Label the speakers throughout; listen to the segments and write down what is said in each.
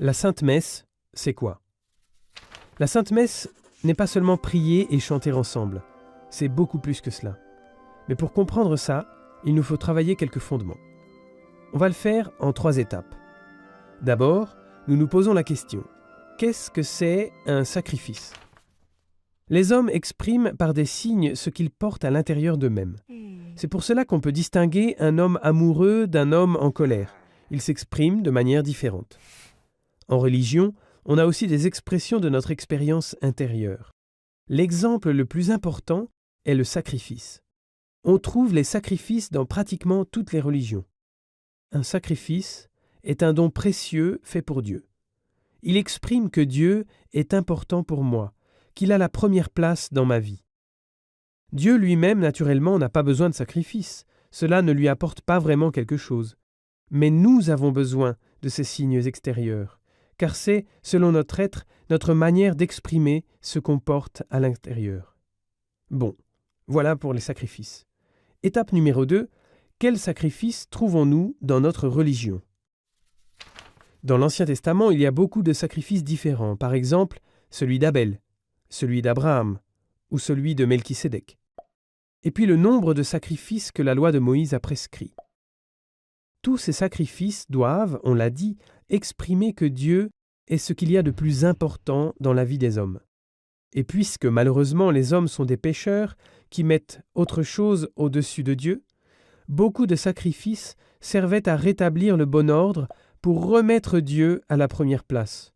Speaker 1: La Sainte Messe, c'est quoi? La Sainte Messe n'est pas seulement prier et chanter ensemble, c'est beaucoup plus que cela. Mais pour comprendre ça, il nous faut travailler quelques fondements. On va le faire en 3 étapes. D'abord, nous nous posons la question, qu'est-ce que c'est un sacrifice? Les hommes expriment par des signes ce qu'ils portent à l'intérieur d'eux-mêmes. C'est pour cela qu'on peut distinguer un homme amoureux d'un homme en colère. Ils s'expriment de manière différente. En religion, on a aussi des expressions de notre expérience intérieure. L'exemple le plus important est le sacrifice. On trouve les sacrifices dans pratiquement toutes les religions. Un sacrifice est un don précieux fait pour Dieu. Il exprime que Dieu est important pour moi, qu'il a la première place dans ma vie. Dieu lui-même, naturellement, n'a pas besoin de sacrifice. Cela ne lui apporte pas vraiment quelque chose. Mais nous avons besoin de ces signes extérieurs, car c'est, selon notre être, notre manière d'exprimer ce qu'on porte à l'intérieur. Bon, voilà pour les sacrifices. Étape numéro 2, quels sacrifices trouvons-nous dans notre religion? Dans l'Ancien Testament, il y a beaucoup de sacrifices différents, par exemple celui d'Abel, celui d'Abraham ou celui de Melchisédek. Et puis le nombre de sacrifices que la loi de Moïse a prescrit. Tous ces sacrifices doivent, on l'a dit, exprimer que Dieu est ce qu'il y a de plus important dans la vie des hommes. Et puisque malheureusement les hommes sont des pécheurs qui mettent autre chose au-dessus de Dieu, beaucoup de sacrifices servaient à rétablir le bon ordre pour remettre Dieu à la première place.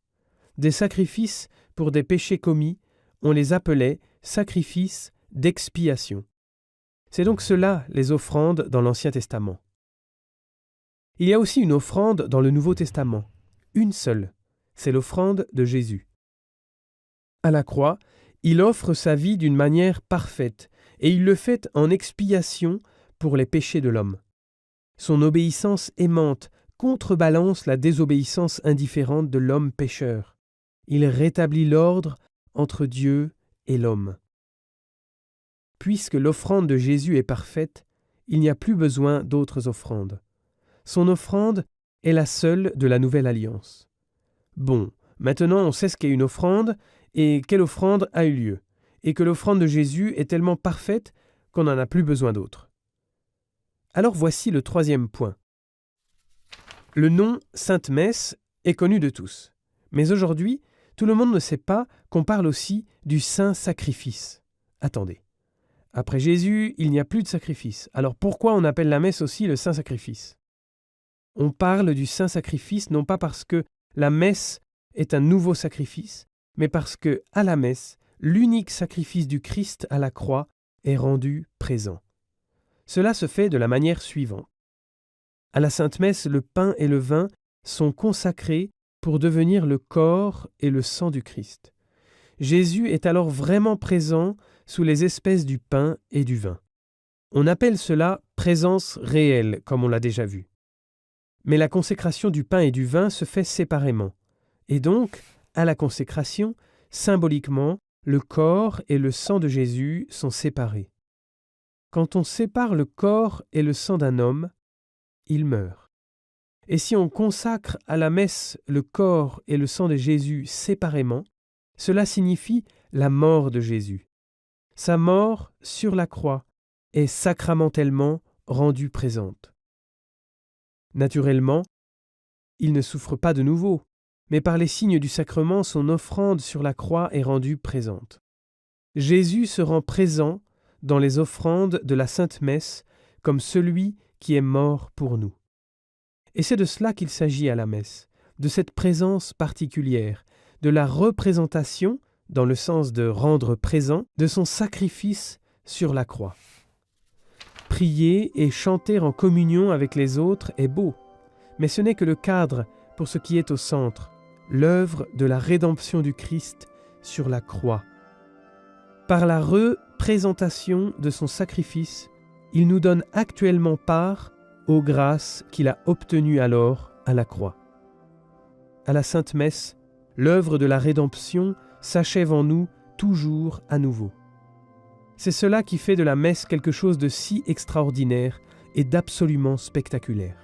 Speaker 1: Des sacrifices pour des péchés commis, on les appelait sacrifices d'expiation. C'est donc cela les offrandes dans l'Ancien Testament. Il y a aussi une offrande dans le Nouveau Testament, une seule, c'est l'offrande de Jésus. À la croix, il offre sa vie d'une manière parfaite, et il le fait en expiation pour les péchés de l'homme. Son obéissance aimante contrebalance la désobéissance indifférente de l'homme pécheur. Il rétablit l'ordre entre Dieu et l'homme. Puisque l'offrande de Jésus est parfaite, il n'y a plus besoin d'autres offrandes. Son offrande est la seule de la nouvelle alliance. Bon, maintenant on sait ce qu'est une offrande et quelle offrande a eu lieu, et que l'offrande de Jésus est tellement parfaite qu'on n'en a plus besoin d'autre. Alors voici le 3e point. Le nom Sainte Messe est connu de tous, mais aujourd'hui, tout le monde ne sait pas qu'on parle aussi du Saint Sacrifice. Attendez, après Jésus, il n'y a plus de sacrifice, alors pourquoi on appelle la messe aussi le Saint Sacrifice? On parle du Saint Sacrifice non pas parce que la messe est un nouveau sacrifice, mais parce que, à la messe, l'unique sacrifice du Christ à la croix est rendu présent. Cela se fait de la manière suivante. À la Sainte Messe, le pain et le vin sont consacrés pour devenir le corps et le sang du Christ. Jésus est alors vraiment présent sous les espèces du pain et du vin. On appelle cela présence réelle, comme on l'a déjà vu. Mais la consécration du pain et du vin se fait séparément. Et donc, à la consécration, symboliquement, le corps et le sang de Jésus sont séparés. Quand on sépare le corps et le sang d'un homme, il meurt. Et si on consacre à la messe le corps et le sang de Jésus séparément, cela signifie la mort de Jésus. Sa mort sur la croix est sacramentellement rendue présente. Naturellement, il ne souffre pas de nouveau, mais par les signes du sacrement, son offrande sur la croix est rendue présente. Jésus se rend présent dans les offrandes de la Sainte Messe comme celui qui est mort pour nous. Et c'est de cela qu'il s'agit à la messe, de cette présence particulière, de la représentation, dans le sens de rendre présent, de son sacrifice sur la croix. Prier et chanter en communion avec les autres est beau, mais ce n'est que le cadre pour ce qui est au centre, l'œuvre de la rédemption du Christ sur la croix. Par la représentation de son sacrifice, il nous donne actuellement part aux grâces qu'il a obtenues alors à la croix. À la Sainte Messe, l'œuvre de la rédemption s'achève en nous toujours à nouveau. C'est cela qui fait de la messe quelque chose de si extraordinaire et d'absolument spectaculaire.